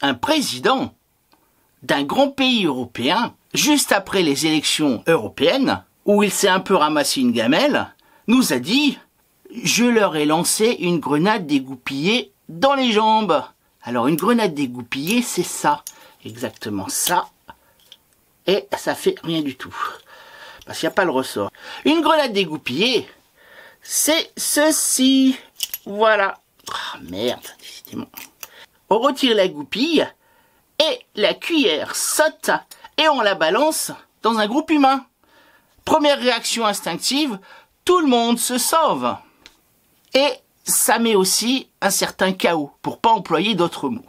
un président d'un grand pays européen, juste après les élections européennes, où il s'est un peu ramassé une gamelle, nous a dit « Je leur ai lancé une grenade dégoupillée dans les jambes ». Alors une grenade dégoupillée, c'est ça, exactement ça, et ça fait rien du tout, parce qu'il n'y a pas le ressort. Une grenade dégoupillée, c'est ceci, voilà. Ah merde, décidément. On retire la goupille, et la cuillère saute, et on la balance dans un groupe humain. Première réaction instinctive, tout le monde se sauve. Et ça met aussi un certain chaos, pour pas employer d'autres mots.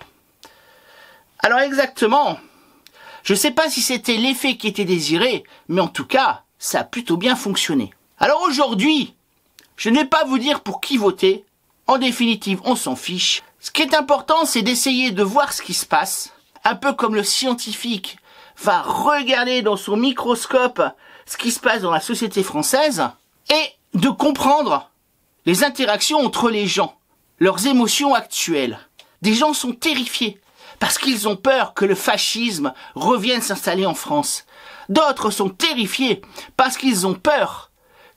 Alors exactement, je ne sais pas si c'était l'effet qui était désiré, mais en tout cas, ça a plutôt bien fonctionné. Alors aujourd'hui, je ne vais pas vous dire pour qui voter, en définitive, on s'en fiche. Ce qui est important, c'est d'essayer de voir ce qui se passe, un peu comme le scientifique va regarder dans son microscope ce qui se passe dans la société française, et de comprendre les interactions entre les gens, leurs émotions actuelles. Des gens sont terrifiés parce qu'ils ont peur que le fascisme revienne s'installer en France. D'autres sont terrifiés parce qu'ils ont peur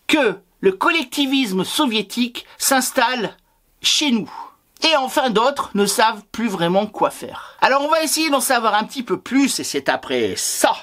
que le collectivisme soviétique s'installe chez nous. Et enfin d'autres ne savent plus vraiment quoi faire. Alors on va essayer d'en savoir un petit peu plus et c'est après ça.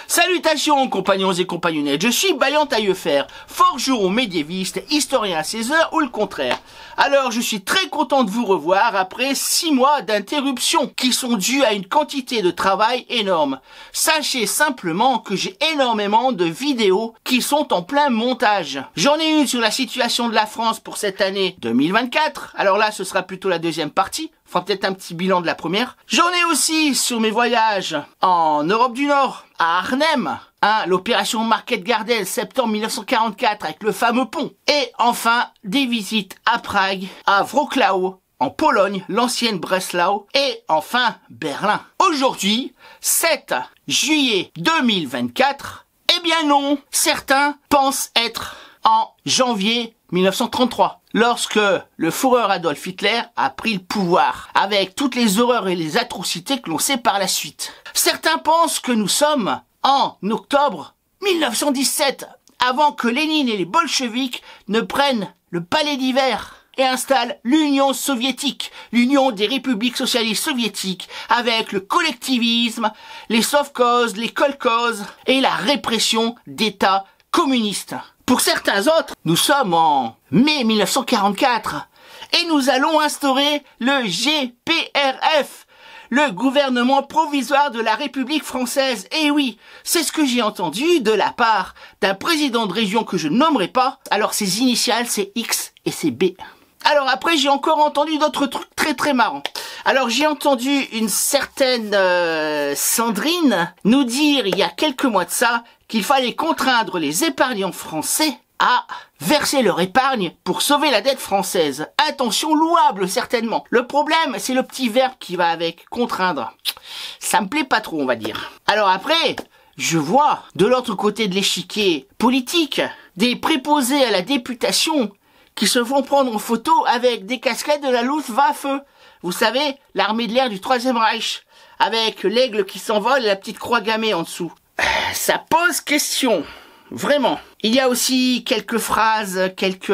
Salutations compagnons et compagnonnettes, je suis Baillant Taillefer, forgeron médiéviste, historien à ses heures ou le contraire. Alors je suis très content de vous revoir après 6 mois d'interruption qui sont dus à une quantité de travail énorme. Sachez simplement que j'ai énormément de vidéos qui sont en plein montage. J'en ai une sur la situation de la France pour cette année 2024, alors là ce sera plutôt la deuxième partie. On fera peut-être un petit bilan de la première. J'en ai aussi sur mes voyages en Europe du Nord, à Arnhem, l'opération Market Garden, septembre 1944, avec le fameux pont. Et enfin, des visites à Prague, à Wrocław, en Pologne, l'ancienne Breslau, et enfin, Berlin. Aujourd'hui, 7 juillet 2024, eh bien non, certains pensent être en janvier 1933, lorsque le Führer Adolf Hitler a pris le pouvoir, avec toutes les horreurs et les atrocités que l'on sait par la suite. Certains pensent que nous sommes en octobre 1917, avant que Lénine et les bolcheviks ne prennent le palais d'hiver et installent l'Union soviétique, l'Union des républiques socialistes soviétiques, avec le collectivisme, les sovkhozs, les kolkhozs et la répression d'États communistes. Pour certains autres, nous sommes en mai 1944 et nous allons instaurer le GPRF, le gouvernement provisoire de la République française. Et oui, c'est ce que j'ai entendu de la part d'un président de région que je nommerai pas. Alors ses initiales, c'est X et c'est B. Alors après, j'ai encore entendu d'autres trucs très marrants. Alors j'ai entendu une certaine Sandrine nous dire il y a quelques mois de ça qu'il fallait contraindre les épargnants français à verser leur épargne pour sauver la dette française. Intention louable certainement. Le problème, c'est le petit verbe qui va avec, contraindre. Ça me plaît pas trop, on va dire. Alors après, je vois de l'autre côté de l'échiquier politique des préposés à la députation qui se font prendre en photo avec des casquettes de la Luftwaffe. Vous savez, l'armée de l'air du Troisième Reich, avec l'aigle qui s'envole et la petite croix gammée en dessous. Ça pose question, vraiment. Il y a aussi quelques phrases, quelques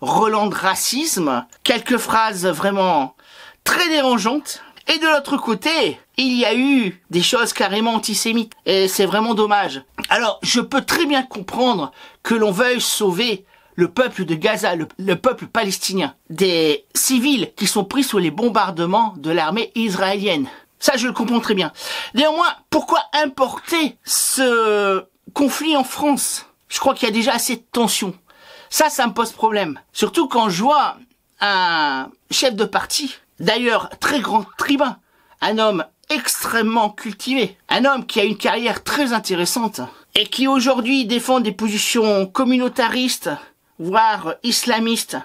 relents de racisme, quelques phrases vraiment très dérangeantes. Et de l'autre côté, il y a eu des choses carrément antisémites. Et c'est vraiment dommage. Alors, je peux très bien comprendre que l'on veuille sauver le peuple de Gaza, le peuple palestinien, des civils qui sont pris sous les bombardements de l'armée israélienne. Ça, je le comprends très bien. Néanmoins, pourquoi importer ce conflit en France? Je crois qu'il y a déjà assez de tensions. Ça me pose problème. Surtout quand je vois un chef de parti, d'ailleurs très grand tribun, un homme extrêmement cultivé, un homme qui a une carrière très intéressante et qui aujourd'hui défend des positions communautaristes, voire islamistes,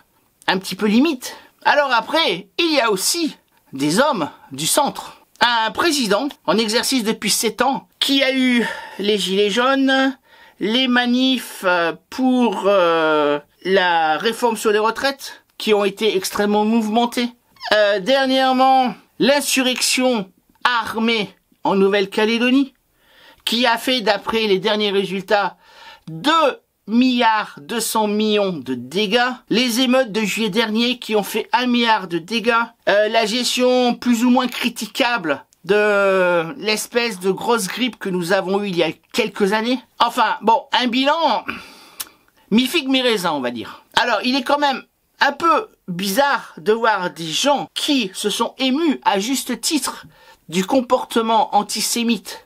un petit peu limite. Alors après, il y a aussi des hommes du centre. Un président en exercice depuis 7 ans qui a eu les gilets jaunes, les manifs pour la réforme sur les retraites, qui ont été extrêmement mouvementées. Dernièrement, l'insurrection armée en Nouvelle-Calédonie, qui a fait, d'après les derniers résultats, 2,2 milliards de dégâts. Les émeutes de juillet dernier qui ont fait 1 milliard de dégâts. La gestion plus ou moins critiquable de l'espèce de grosse grippe que nous avons eue il y a quelques années. Enfin, bon, un bilan mi-figue mi-raisin, on va dire. Alors, il est quand même un peu bizarre de voir des gens qui se sont émus à juste titre du comportement antisémite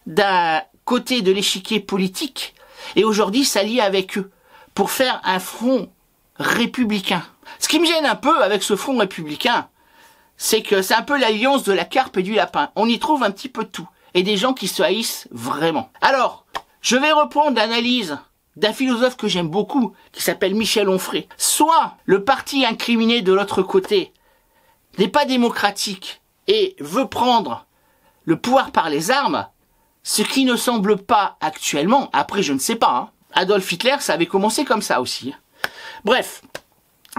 d'un côté de l'échiquier politique et aujourd'hui s'allier avec eux pour faire un front républicain. Ce qui me gêne un peu avec ce front républicain, c'est que c'est un peu l'alliance de la carpe et du lapin. On y trouve un petit peu de tout et des gens qui se haïssent vraiment. Alors, je vais reprendre l'analyse d'un philosophe que j'aime beaucoup, qui s'appelle Michel Onfray. Soit le parti incriminé de l'autre côté n'est pas démocratique et veut prendre le pouvoir par les armes, ce qui ne semble pas actuellement, après je ne sais pas, hein. Adolf Hitler, ça avait commencé comme ça aussi. Bref,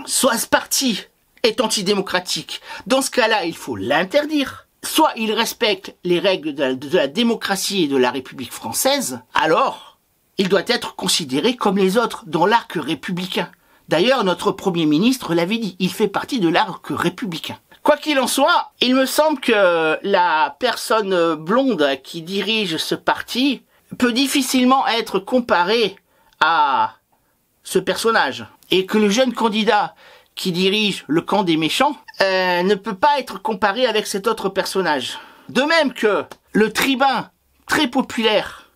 soit ce parti est antidémocratique, dans ce cas-là il faut l'interdire, soit il respecte les règles de la démocratie et de la République française, alors il doit être considéré comme les autres dans l'arc républicain. D'ailleurs, notre Premier ministre l'avait dit, il fait partie de l'arc républicain. Quoi qu'il en soit, il me semble que la personne blonde qui dirige ce parti peut difficilement être comparée à ce personnage. Et que le jeune candidat qui dirige le camp des méchants ne peut pas être comparé avec cet autre personnage. De même que le tribun très populaire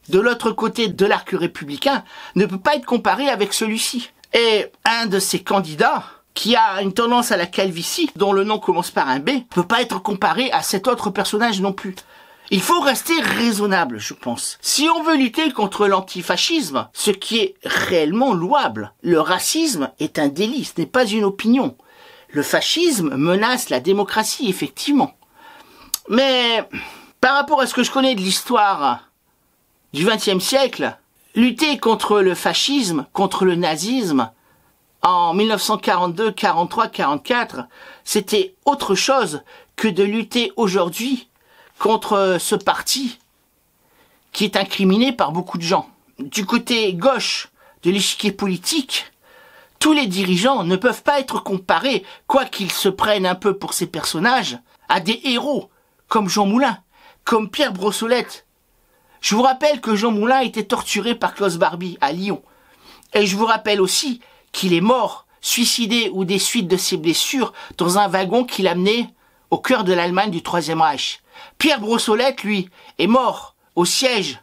de l'autre côté de l'arc républicain ne peut pas être comparé avec celui-ci. Et un de ces candidats, qui a une tendance à la calvitie, dont le nom commence par un B, ne peut pas être comparé à cet autre personnage non plus. Il faut rester raisonnable, je pense. Si on veut lutter contre l'antifascisme, ce qui est réellement louable, le racisme est un délit, ce n'est pas une opinion. Le fascisme menace la démocratie, effectivement. Mais par rapport à ce que je connais de l'histoire du XXe siècle, lutter contre le fascisme, contre le nazisme, en 1942, 43, 44, c'était autre chose que de lutter aujourd'hui contre ce parti qui est incriminé par beaucoup de gens. Du côté gauche de l'échiquier politique, tous les dirigeants ne peuvent pas être comparés, quoi qu'ils se prennent un peu pour ces personnages, à des héros comme Jean Moulin, comme Pierre Brossolette. Je vous rappelle que Jean Moulin a été torturé par Klaus Barbie à Lyon. Et je vous rappelle aussi qu'il est mort, suicidé ou des suites de ses blessures dans un wagon qui l'amenait au cœur de l'Allemagne du Troisième Reich. Pierre Brossolette, lui, est mort au siège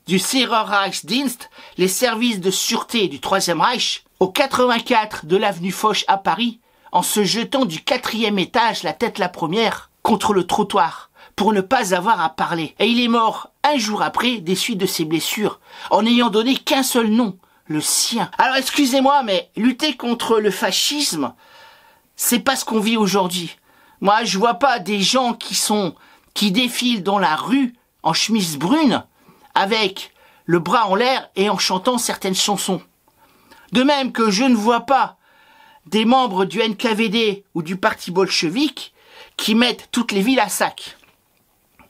du Sicherheitsdienst, les services de sûreté du Troisième Reich, au 84 de l'avenue Foch à Paris, en se jetant du 4e étage, la tête la première, contre le trottoir, pour ne pas avoir à parler. Et il est mort un jour après des suites de ses blessures, en n'ayant donné qu'un seul nom, le sien. Alors excusez-moi, mais lutter contre le fascisme, c'est pas ce qu'on vit aujourd'hui. Moi, je vois pas des gens qui défilent dans la rue en chemise brune, avec le bras en l'air et en chantant certaines chansons. De même que je ne vois pas des membres du NKVD ou du parti bolchevique qui mettent toutes les villes à sac.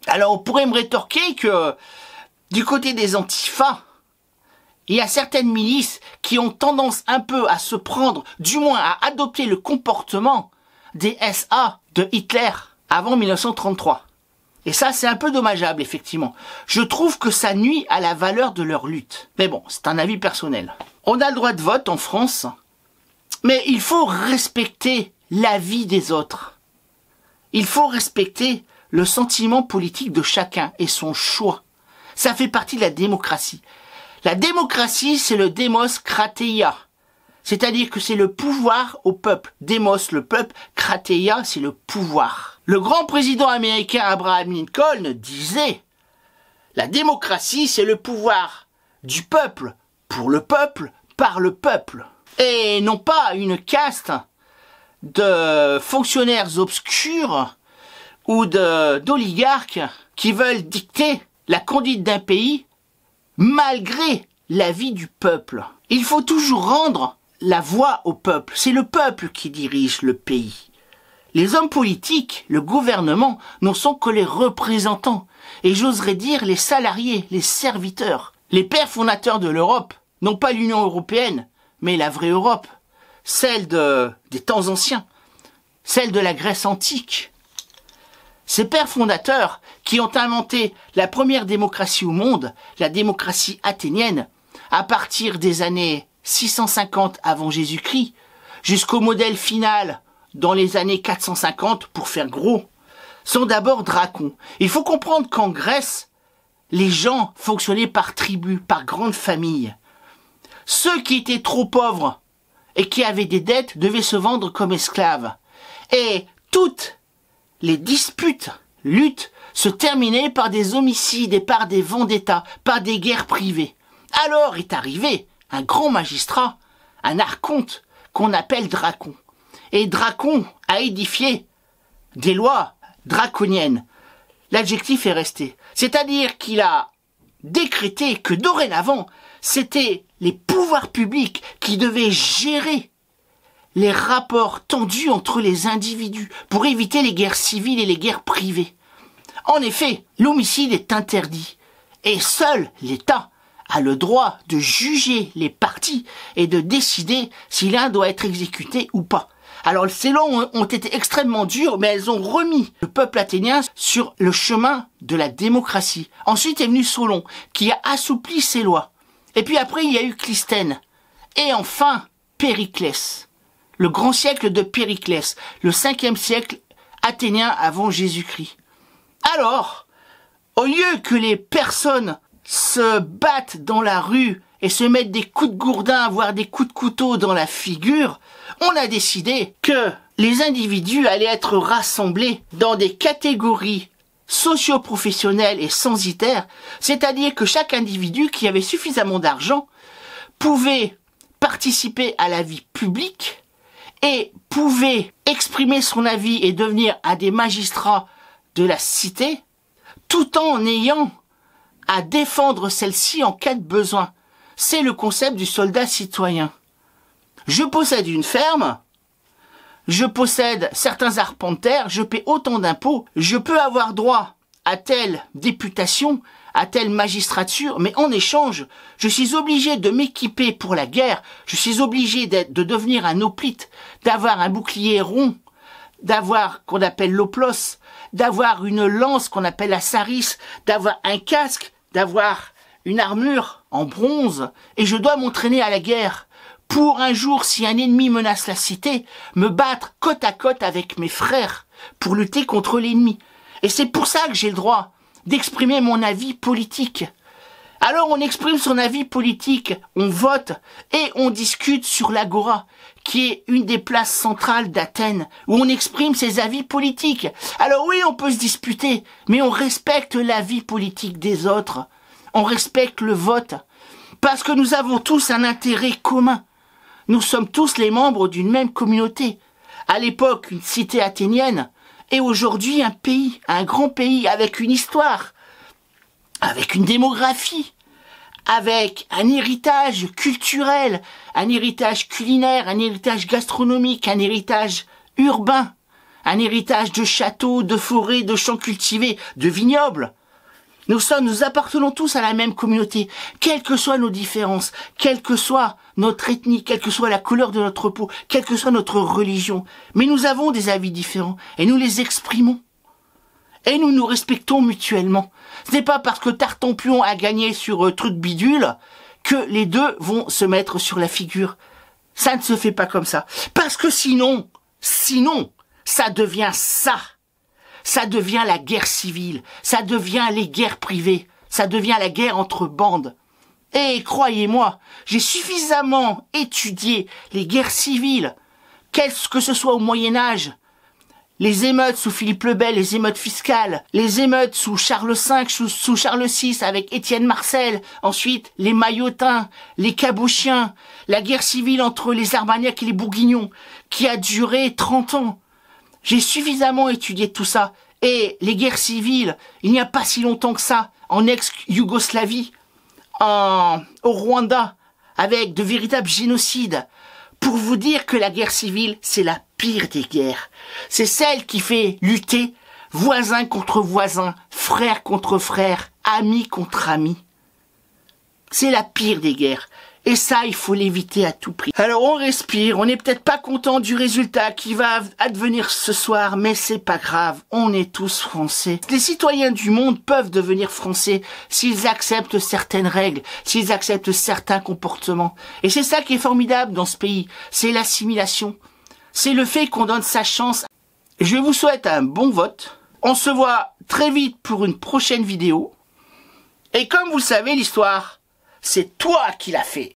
Alors on pourrait me rétorquer que du côté des antifas, il y a certaines milices qui ont tendance un peu à se prendre, du moins à adopter le comportement des SA de Hitler avant 1933. Et ça, c'est un peu dommageable, effectivement. Je trouve que ça nuit à la valeur de leur lutte. Mais bon, c'est un avis personnel. On a le droit de vote en France, mais il faut respecter l'avis des autres. Il faut respecter le sentiment politique de chacun et son choix. Ça fait partie de la démocratie. La démocratie, c'est le demos krateia. C'est-à-dire que c'est le pouvoir au peuple. Demos, le peuple, krateia, c'est le pouvoir. Le grand président américain Abraham Lincoln disait « La démocratie, c'est le pouvoir du peuple, pour le peuple, par le peuple. » Et non pas une caste de fonctionnaires obscurs ou d'oligarques qui veulent dicter la conduite d'un pays malgré l'avis du peuple. Il faut toujours rendre la voix au peuple. C'est le peuple qui dirige le pays. Les hommes politiques, le gouvernement, n'en sont que les représentants. Et j'oserais dire les salariés, les serviteurs. Les pères fondateurs de l'Europe, non pas l'Union européenne, mais la vraie Europe. Celle des temps anciens. Celle de la Grèce antique. Ces pères fondateurs qui ont inventé la première démocratie au monde, la démocratie athénienne, à partir des années 650 avant Jésus-Christ, jusqu'au modèle final dans les années 450, pour faire gros, sont d'abord dracons. Il faut comprendre qu'en Grèce, les gens fonctionnaient par tribus, par grandes familles. Ceux qui étaient trop pauvres et qui avaient des dettes devaient se vendre comme esclaves. Et toutes les disputes, luttes, se terminaient par des homicides et par des vendettas, par des guerres privées. Alors est arrivé un grand magistrat, un archonte, qu'on appelle Dracon. Et Dracon a édifié des lois draconiennes. L'adjectif est resté. C'est-à-dire qu'il a décrété que dorénavant, c'était les pouvoirs publics qui devaient gérer les rapports tendus entre les individus pour éviter les guerres civiles et les guerres privées. En effet, l'homicide est interdit et seul l'État a le droit de juger les parties et de décider si l'un doit être exécuté ou pas. Alors ces lois ont été extrêmement dures, mais elles ont remis le peuple athénien sur le chemin de la démocratie. Ensuite est venu Solon, qui a assoupli ces lois. Et puis après, il y a eu Clisthène. Et enfin, Périclès. Le grand siècle de Périclès, le 5e siècle athénien avant Jésus-Christ. Alors, au lieu que les personnes se battent dans la rue et se mettent des coups de gourdin, voire des coups de couteau dans la figure, on a décidé que les individus allaient être rassemblés dans des catégories socio-professionnelles et censitaires, c'est-à-dire que chaque individu qui avait suffisamment d'argent pouvait participer à la vie publique et pouvait exprimer son avis et devenir un des magistrats de la cité, tout en ayant à défendre celle-ci en cas de besoin. C'est le concept du soldat citoyen. Je possède une ferme, je possède certains arpents de terre, je paie autant d'impôts, je peux avoir droit à telle députation, à telle magistrature, mais en échange, je suis obligé de m'équiper pour la guerre, je suis obligé de devenir un hoplite, d'avoir un bouclier rond, d'avoir qu'on appelle l'oplos, d'avoir une lance qu'on appelle la saris, d'avoir un casque, d'avoir une armure en bronze, et je dois m'entraîner à la guerre pour un jour, si un ennemi menace la cité, me battre côte à côte avec mes frères pour lutter contre l'ennemi. Et c'est pour ça que j'ai le droit d'exprimer mon avis politique. Alors on exprime son avis politique, on vote et on discute sur l'Agora, qui est une des places centrales d'Athènes, où on exprime ses avis politiques. Alors oui, on peut se disputer, mais on respecte l'avis politique des autres. On respecte le vote, parce que nous avons tous un intérêt commun. Nous sommes tous les membres d'une même communauté. À l'époque, une cité athénienne, et aujourd'hui un pays, un grand pays avec une histoire, avec une démographie, avec un héritage culturel, un héritage culinaire, un héritage gastronomique, un héritage urbain, un héritage de châteaux, de forêts, de champs cultivés, de vignobles. Nous appartenons tous à la même communauté, quelles que soient nos différences, quelle que soit notre ethnie, quelle que soit la couleur de notre peau, quelle que soit notre religion. Mais nous avons des avis différents et nous les exprimons. Et nous nous respectons mutuellement. Ce n'est pas parce que Tartampion a gagné sur truc bidule que les deux vont se mettre sur la figure. Ça ne se fait pas comme ça. Parce que sinon, ça devient ça. Ça devient la guerre civile, ça devient les guerres privées, ça devient la guerre entre bandes. Et croyez-moi, j'ai suffisamment étudié les guerres civiles, que ce soit au Moyen-Âge, les émeutes sous Philippe le Bel, les émeutes fiscales, les émeutes sous Charles V, sous Charles VI avec Étienne Marcel, ensuite les Maillotins, les Cabochiens, la guerre civile entre les Armagnacs et les Bourguignons, qui a duré 30 ans. J'ai suffisamment étudié tout ça. Et les guerres civiles, il n'y a pas si longtemps que ça, en ex-Yougoslavie, au Rwanda, avec de véritables génocides, pour vous dire que la guerre civile, c'est la pire des guerres. C'est celle qui fait lutter voisin contre voisin, frère contre frère, ami contre ami. C'est la pire des guerres. Et ça, il faut l'éviter à tout prix. Alors on respire, on n'est peut-être pas content du résultat qui va advenir ce soir, mais c'est pas grave, on est tous français. Les citoyens du monde peuvent devenir français s'ils acceptent certaines règles, s'ils acceptent certains comportements. Et c'est ça qui est formidable dans ce pays, c'est l'assimilation. C'est le fait qu'on donne sa chance. Je vous souhaite un bon vote. On se voit très vite pour une prochaine vidéo. Et comme vous le savez, l'histoire, c'est toi qui l'as fait.